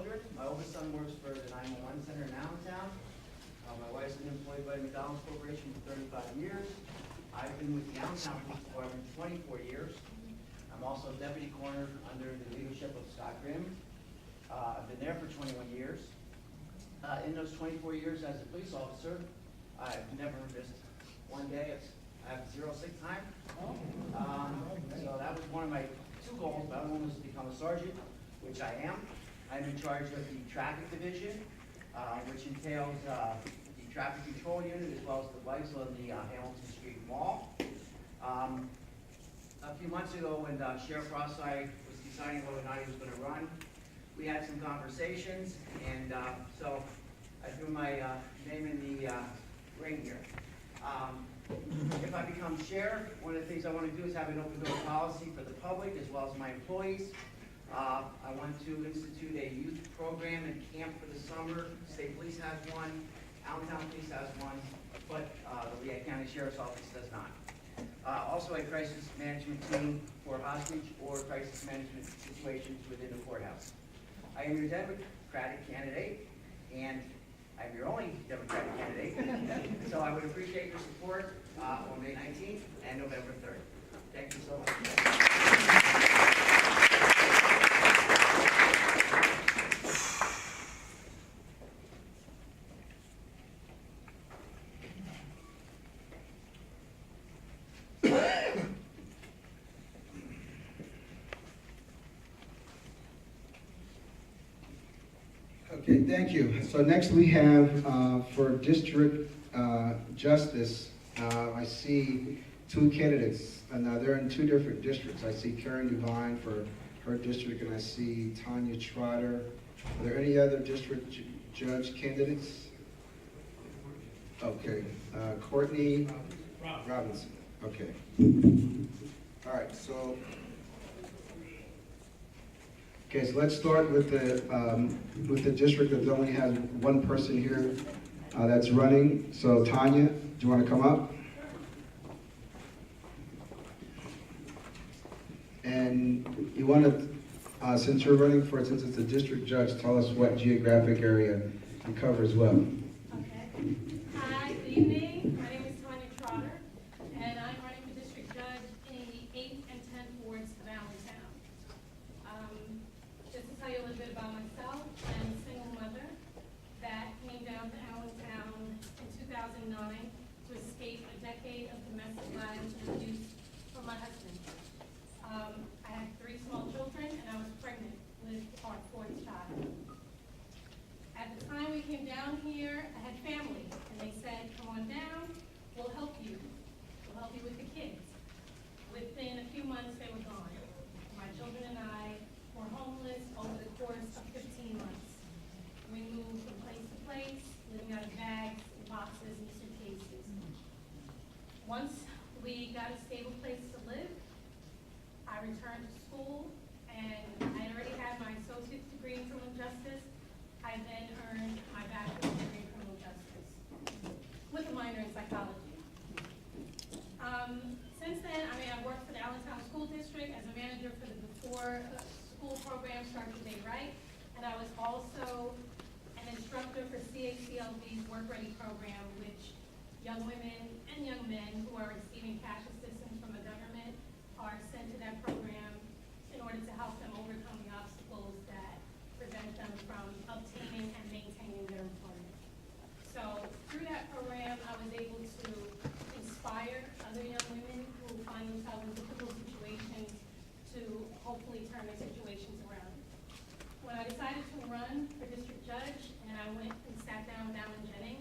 children. My oldest son works for the 911 center in Allentown. My wife's been employed by McDonald's Corporation for 35 years. I've been with the Allentown Police Department 24 years. I'm also deputy coroner under the leadership of Scott Grimm. I've been there for 21 years. In those 24 years as a police officer, I've never missed one day. I have 0 sick time. So that was one of my 2 goals. My other one was to become a sergeant, which I am. I'm in charge of the traffic division, which entails the traffic control unit as well as the lights on the Hamilton Street Mall. A few months ago when Sheriff Rossai was deciding whether or not he was going to run, we had some conversations, and so I threw my name in the ring here. If I become sheriff, one of the things I want to do is have an open door policy for the public as well as my employees. I want to institute a youth program and camp for the summer. State Police has one, Allentown Police has one, but the Lehigh County Sheriff's Office does not. Also a crisis management team for hostage or crisis management situations within the courthouse. I am your Democratic candidate, and I'm your only Democratic candidate, so I would appreciate your support on May 19th and November 3rd. Thank you so much. Okay, thank you. So next we have for District Justice, I see 2 candidates. Now they're in 2 different districts. I see Karen Devine for her district, and I see Tanya Trotter. Are there any other district judge candidates? Okay, Courtney Robinson. Okay. All right, so. Okay, so let's start with the district that only has 1 person here that's running. So Tanya, do you want to come up? And you want to, since you're running for, since it's a district judge, tell us what geographic area you cover as well. Okay. Hi, good evening. My name is Tanya Trotter, and I'm running for district judge in the 8th and 10th wards of Allentown. Just to tell you a little bit about myself, I'm a single mother that came down to Allentown in 2009 to escape a decade of domestic violence and abuse from my husband. I had 3 small children, and I was pregnant with our 4th child. At the time we came down here, I had family, and they said, come on down, we'll help you. We'll help you with the kids. Within a few months, they were gone. My children and I were homeless over the course of 15 months. We moved from place to place, living out of bags, boxes, and suitcases. Once we got a stable place to live, I returned to school, and I already had my associate's degree in criminal justice. I then earned my bachelor's degree in criminal justice with a minor in psychology. Since then, I've worked for the Allentown School District as a manager for the Before School program, Start Your Day Right, and I was also an instructor for CACLV's Work Ready program, which young women and young men who are receiving cash assistance from the government are sent to that program in order to help them overcome the obstacles that prevent them from obtaining and maintaining their employment. So through that program, I was able to inspire other young women who find themselves in difficult situations to hopefully turn their situations around. When I decided to run for district judge, and I went and sat down with Alan Jennings,